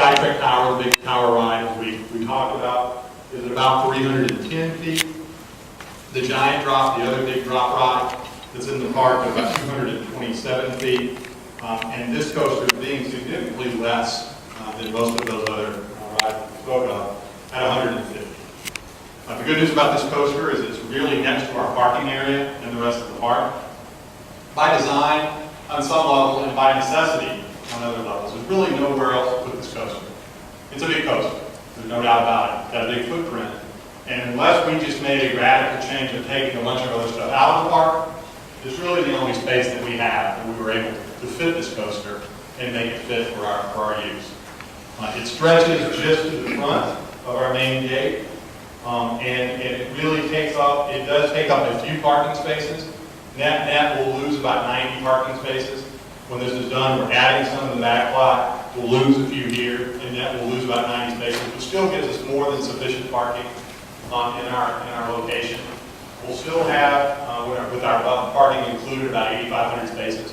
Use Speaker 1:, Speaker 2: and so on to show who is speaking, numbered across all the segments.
Speaker 1: Skytrack Tower, the big tower ride, as we talked about, is at about 310 feet. The giant drop, the other big drop ride that's in the park, is about 227 feet. And this coaster being significantly less than most of those other rides we spoke of, at 150. The good news about this coaster is it's really next to our parking area and the rest of the park. By design, on some level, and by necessity, on other levels, there's really nowhere else to put this coaster. It's a big coaster, there's no doubt about it. It's got a big footprint. And unless we just made a radical change of taking a bunch of other stuff out of the park, it's really the only space that we have that we were able to fit this coaster and make it fit for our use. It stretches just to the front of our main gate, and it really takes up, it does take up a few parking spaces. Net will lose about 90 parking spaces. When this is done, we're adding some in the back lot. We'll lose a few here, and net will lose about 90 spaces, which still gives us more than sufficient parking in our location. We'll still have, with our parking included, about 8,500 spaces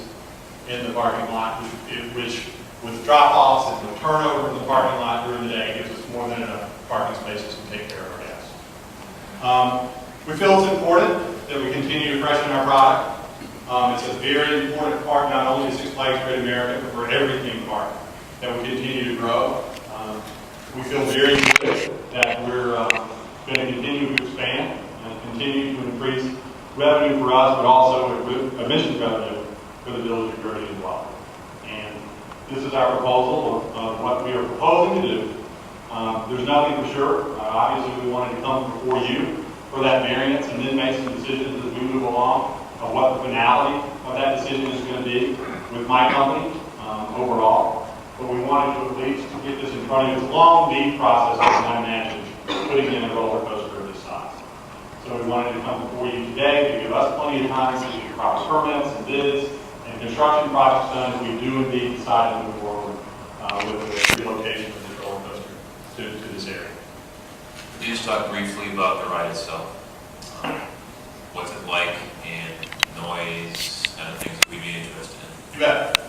Speaker 1: in the parking lot, which with drop-offs and the turnover in the parking lot during the day gives us more than enough parking spaces to take care of our guests. We feel it's important that we continue to freshen our product. It's a very important part, not only of Six Flags Great America, but for every theme park that we continue to grow. We feel very good that we're going to continue to expand and continue to increase revenue for us, but also admissions revenue for the Village of Gurnee as well. And this is our proposal of what we are proposing to do. There's nothing for sure. Obviously, we wanted to come before you for that variance and then make some decisions as we move along of what the finality of that decision is going to be with my company overall. But we wanted to at least get this in front of you. It's a long, deep process, as I imagine, putting in a roller coaster of this size. So we wanted to come before you today to give us plenty of time to get proper permits and bids and construction projects done if we do indeed decide to move forward with the relocation of this roller coaster to this area.
Speaker 2: Could you just talk briefly about the ride itself? What's it like and noise, kind of things that we'd be interested in?
Speaker 1: You bet.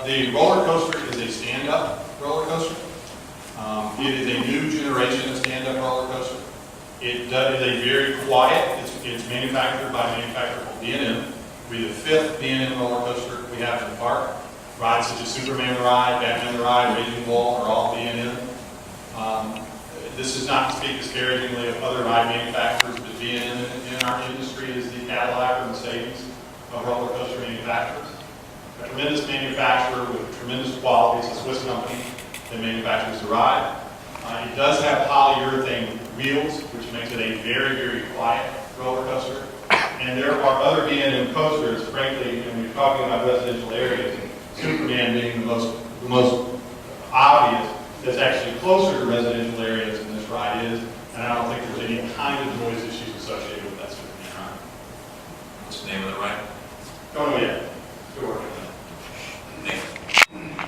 Speaker 1: The roller coaster is a stand-up roller coaster. It is a new generation of stand-up roller coaster. It is a very quiet. It's manufactured by a manufacturer called B&M. We're the 5th B&M roller coaster we have in the park. Rides such as Superman the Ride, Batman the Ride, Raging Bull are all B&M. This is not to speak disparagingly of other ride manufacturers, but B&M in our industry is the Cadillac or Mercedes of roller coaster manufacturers. A tremendous manufacturer with tremendous quality. It's a Swiss company that manufactures the ride. It does have polyurethane wheels, which makes it a very, very quiet roller coaster. And there are other B&M coasters, frankly, when you're talking about residential areas, Superman being the most obvious, that's actually closer to residential areas than this ride is, and I don't think there's any kind of noise issues associated with that Superman ride.
Speaker 2: What's the name of the ride?
Speaker 1: Don't know yet. Still working on it.
Speaker 2: Thank you.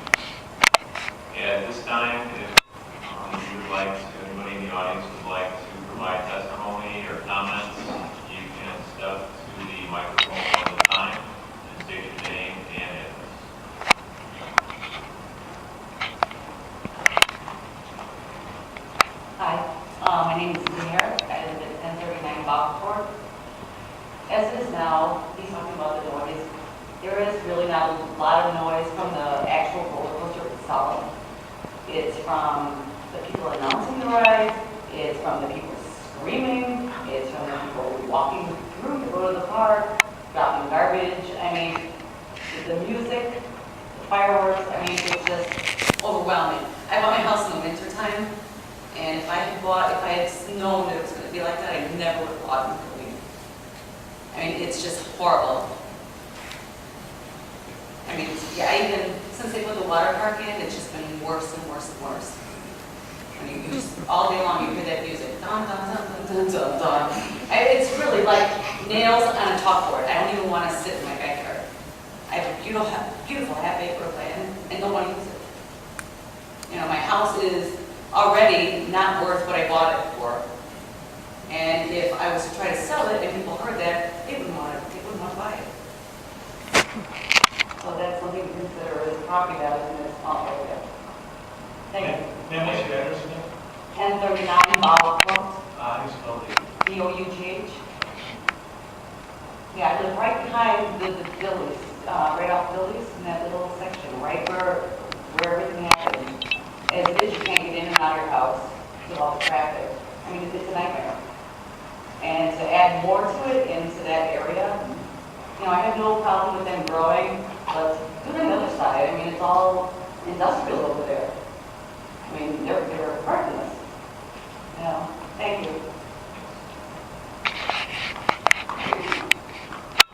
Speaker 3: Yeah, at this time, if you would like to, anybody in the audience would like to provide testimony or comments, you can step to the microphone one at a time and state your name and address.
Speaker 4: Hi, my name is Mayor. I live at 1039 Bockport. As it is now, he's talking about the noise. There is really not a lot of noise from the actual roller coaster itself. It's from the people announcing the ride. It's from the people screaming. It's from the people walking through to go to the park, dropping garbage. I mean, the music, the fireworks. I mean, it's just overwhelming. I bought my house in the winter time. And if I had known that it was going to be like that, I never would have bought it. I mean, it's just horrible. I mean, yeah, even since they put the water park in, it's just been worse and worse and worse. I mean, you just, all day long you hear that music. Dun, dun, dun, dun, dun, dun. It's really like nails on a chalkboard. I don't even want to sit in my backyard. I have a beautiful half-acre land, and don't want to use it. You know, my house is already not worth what I bought it for. And if I was to try to sell it and people heard that, they wouldn't want to buy it. So that's something to consider as property value in this small area. Thank you. 1039 Boughton,
Speaker 3: How do you spell it?
Speaker 4: Boughh. Yeah, I live right behind the Phillies, right off Phillies, in that little section, right where everything happens. As it is, you can't get in and out of your house with all the traffic. I mean, it's a nightmare. And to add more to it into that area, you know, I have no problem with them growing, but look on the other side. I mean, it's all industrial over there. I mean, they're hurting us. You know, thank you.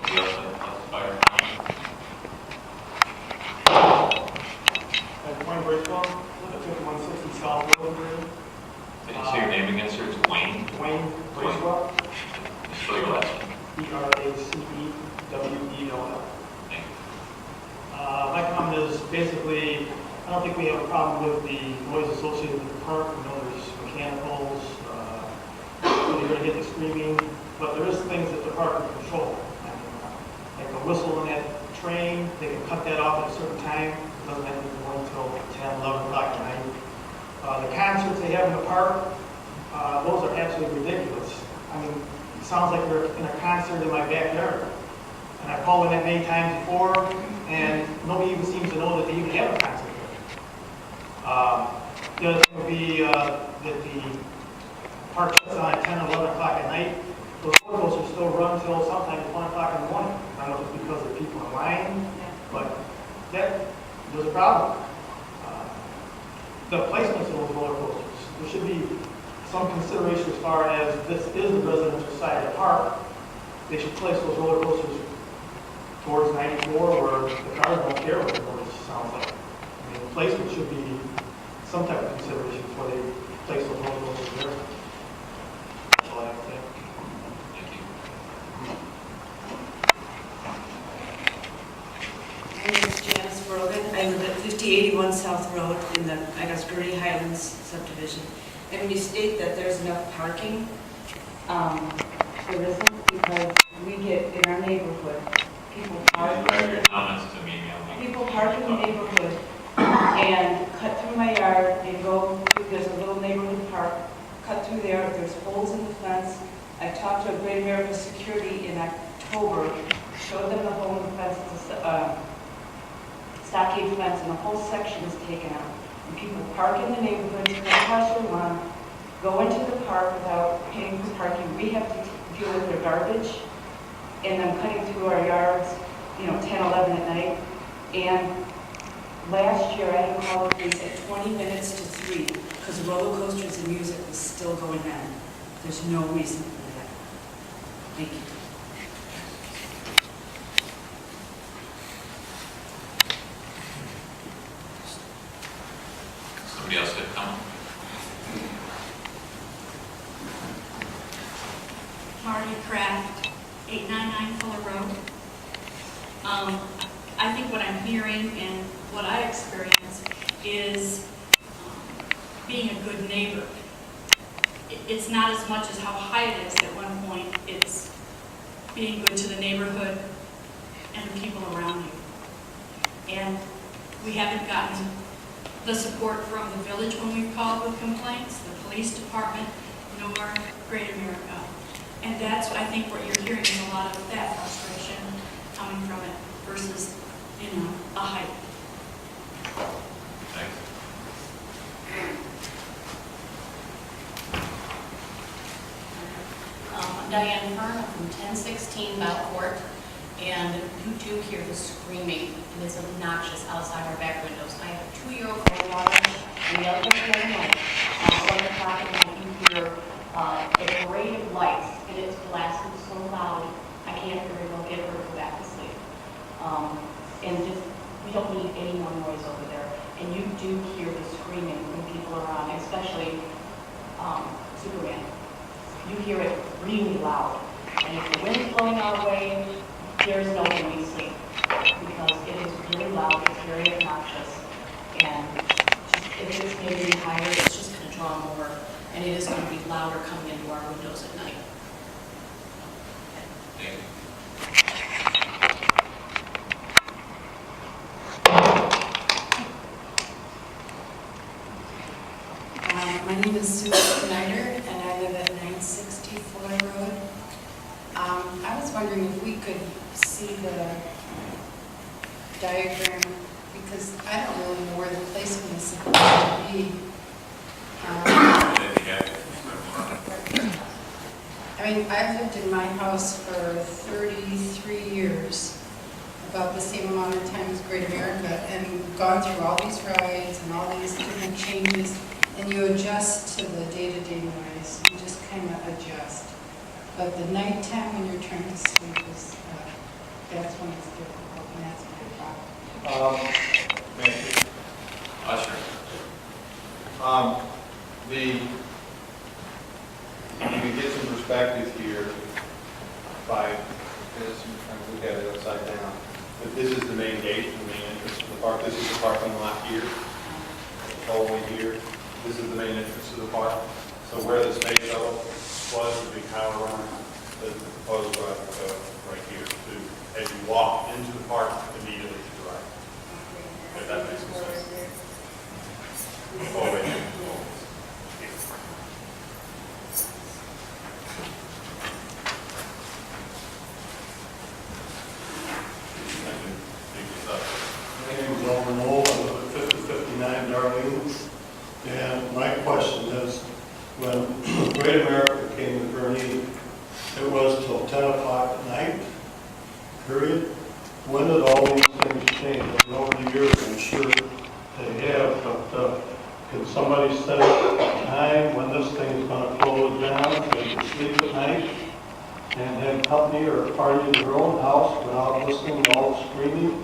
Speaker 2: Anybody else have fire?
Speaker 5: Wayne Bracewell, live at 5160 South Road.
Speaker 2: Did you say your name again, sir? It's Wayne?
Speaker 5: Wayne Bracewell,
Speaker 2: Spell your last name.
Speaker 5: Bracewell.
Speaker 2: Thank you.
Speaker 5: My comment is basically, I don't think we have a problem with the noise associated with the park. We know there's mechanicals, you're going to get the screaming, but there is things that the park can control. I mean, like a whistle in that train, they can cut that off at a certain time. It doesn't have to be going until 10, 11 o'clock at night. The concerts they have in the park, those are absolutely ridiculous. I mean, it sounds like they're in a concert in my backyard. And I've called in that many times before, and nobody even seems to know that they even have a concert there. The other thing would be that the park shuts down at 10 or 11 o'clock at night. Those roller coasters still run until sometimes 1 o'clock in the morning. I don't know if it's because of people in line, but there's a problem. The placements of those roller coasters, there should be some consideration as far as this is the residential side of the park. They should place those roller coasters towards 94 where the cars don't care what the noise sounds like. I mean, the placement should be some type of consideration before they place those roller coasters there. That's all I have to say.
Speaker 2: Thank you.
Speaker 6: My name is Janice Brogan. I live at 5081 South Road in the, Gurnee Highlands subdivision. And when you state that there's enough parking,
Speaker 4: There isn't, because we get in our neighborhood, people park.
Speaker 2: Direct your comments to me, ma'am.
Speaker 4: People park in the neighborhood and cut through my yard and go, there's a little neighborhood park, cut through there, there's holes in the fence. I talked to a Great American Security in October, showed them the hole in the fence, it's a stockade fence, and the whole section is taken out. And people park in the neighborhood, cut across their lawn, go into the park without paying for parking. We have to deal with their garbage, and then cutting through our yards, 10, 11 at night. And last year, I had to call the police at 20 minutes to 3 because roller coasters and music was still going on. There's no reason for that. Thank you.
Speaker 2: Somebody else had come?
Speaker 7: Marty Kraft, 899 Fuller Road. I think what I'm hearing and what I experience is being a good neighbor. It's not as much as how high it is at one point. It's being good to the neighborhood and the people around you. And we haven't gotten the support from the village when we've called with complaints, the police department, nor Great America. And that's, I think, what you're hearing is a lot of that frustration coming from it versus, a hype.
Speaker 2: Thanks.
Speaker 8: I'm Diane Fern, I'm from 1016 Belcourt, and you do hear the screaming, and it's obnoxious outside our back windows. I have a 2-year-old granddaughter, and the other one at night, 1 o'clock at night, you hear a parade of lights, and it's blasting so loud, I can't very well get her to go back to sleep. And just, we don't need any more noise over there. And you do hear the screaming when people are around, especially Superman. You hear it really loud. And if the wind's blowing our way, there's no way we sleep. Because it is really loud, it's very obnoxious. And just, if it's maybe higher, it's just going to draw more. And it is going to be louder coming into our windows at night.
Speaker 2: Thank you.
Speaker 6: My name is Sue Snyder.
Speaker 9: diagram, because I don't really know where the placement is supposed to be. I mean, I've lived in my house for 33 years, about the same amount of time as Great America, and gone through all these rides and all these different changes, and you adjust to the day-to-day noise. You just kind of adjust. But the nighttime when you're trying to sleep is, that's when it's difficult, and that's my problem.
Speaker 2: Usher.
Speaker 1: You can get some perspective here by this, and kind of look at it upside down. But this is the main gate, the main entrance to the park. This is the parking lot here, all the way here. This is the main entrance to the park. So where the space shuttle was, the big tower run, the proposed drive will go right here. To, as you walk into the park, immediately to the right. If that makes sense. All the way here.
Speaker 10: My name is Elmer Knoll, I live at 5059 Darlene, and my question is, when Great America came to Gurnee, it was till 10 o'clock at night, period. When did all these things change? I mean, over the years, I'm sure they have, but can somebody set a time when this thing is going to close down, so you can sleep at night, and have company or a party in your own house without listening to all the screaming?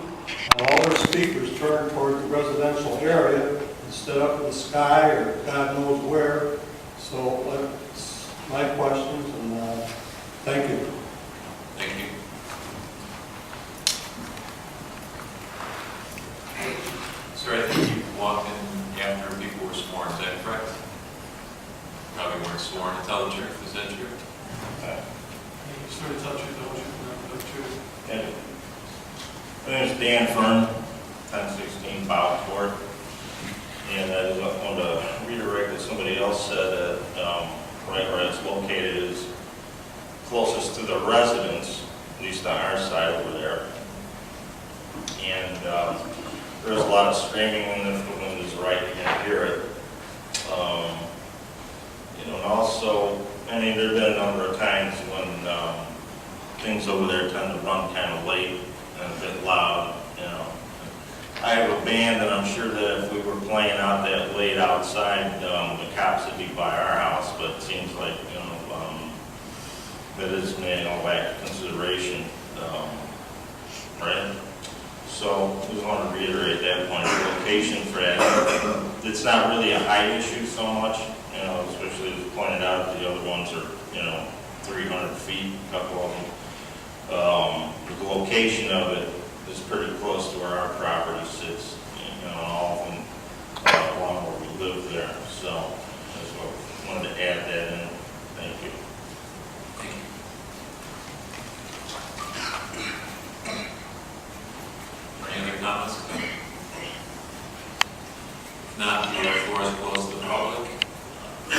Speaker 10: And all their speakers turn toward the residential area instead of the sky or God knows where. So that's my questions, and thank you.
Speaker 2: Thank you. Sir, I think you walked in after people were sworn, is that correct? Probably weren't sworn to tell the truth, is that true?
Speaker 10: Sir, tell you, don't you?
Speaker 11: Yeah. My name is Dan Fern, 1016 Bob Court, and I just wanted to reiterate what somebody else said, that right where it's located is closest to the residents, at least on our side over there. And there's a lot of screaming, and if the wind is right, you can hear it. And also, I mean, there have been a number of times when things over there tend to run kind of late and a bit loud, I have a band, and I'm sure that if we were playing out that late outside, the cops would be by our house, but it seems like, that is lack of consideration, right? So I just want to reiterate that point, the location for that. It's not really a height issue so much, especially as pointed out, the other ones are, 300 feet, a couple of them. The location of it is pretty close to where our property sits, all of them along where we live there. So that's what I wanted to add that in. Thank you.
Speaker 2: Any other comments? If not, the floor is closed to the public. I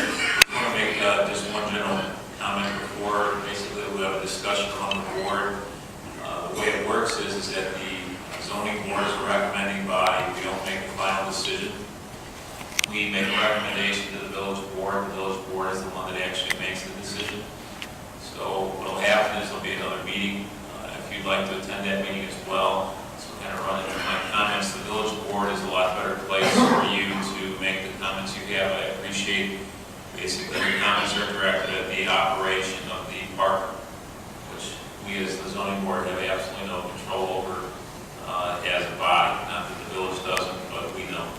Speaker 2: want to make just one general comment before basically we have a discussion on the board. The way it works is that the zoning board is a recommending body. We don't make the final decision. We make a recommendation to the village board. The village board is the one that actually makes the decision. So what will happen is there'll be another meeting. If you'd like to attend that meeting as well, so kind of run into my comments. The village board is a lot better place for you to make the comments you have. I appreciate basically your comments are directed at the operation of the park, which we as the zoning board have absolutely no control over as a body. Not that the village doesn't, but we don't.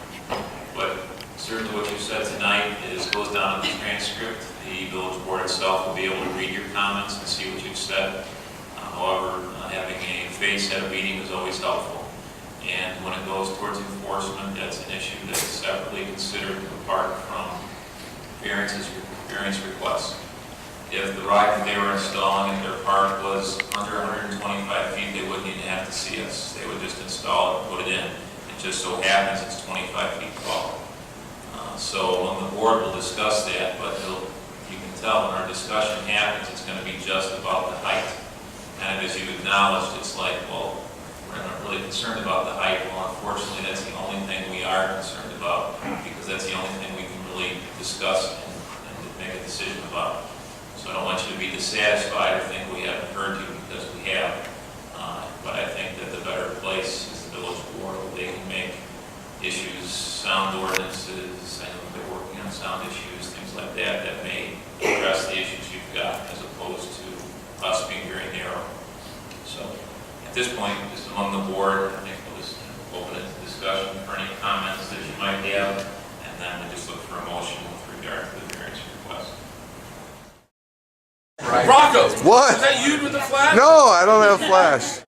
Speaker 2: But certainly what you said tonight goes down in the transcript. The village board itself will be able to read your comments and see what you've said. However, having a face at a meeting is always helpful. And when it goes towards enforcement, that's an issue that's separately considered apart from variance requests. If the ride that they were installing at their park was under 125 feet, they wouldn't even have to see us. They would just install it and put it in. It just so happens it's 25 feet tall. So when the board will discuss that, but you can tell when our discussion happens, it's going to be just about the height. And as you acknowledged, it's like, well, we're not really concerned about the height. Well, unfortunately, that's the only thing we are concerned about, because that's the only thing we can really discuss and make a decision about. So I don't want you to be dissatisfied or think we haven't heard you, because we have. But I think that the better place is the village board, where they can make issues, sound ordinances, I know they're working on sound issues, things like that, that may address the issues you've got, as opposed to us being very narrow. So at this point, just among the board, I think we'll just open it to discussion for any comments that you might have, and then we just look for a motion with regard to the variance request.
Speaker 12: Rocco,
Speaker 13: What?
Speaker 12: is that you with the flash?
Speaker 13: No, I don't have flash.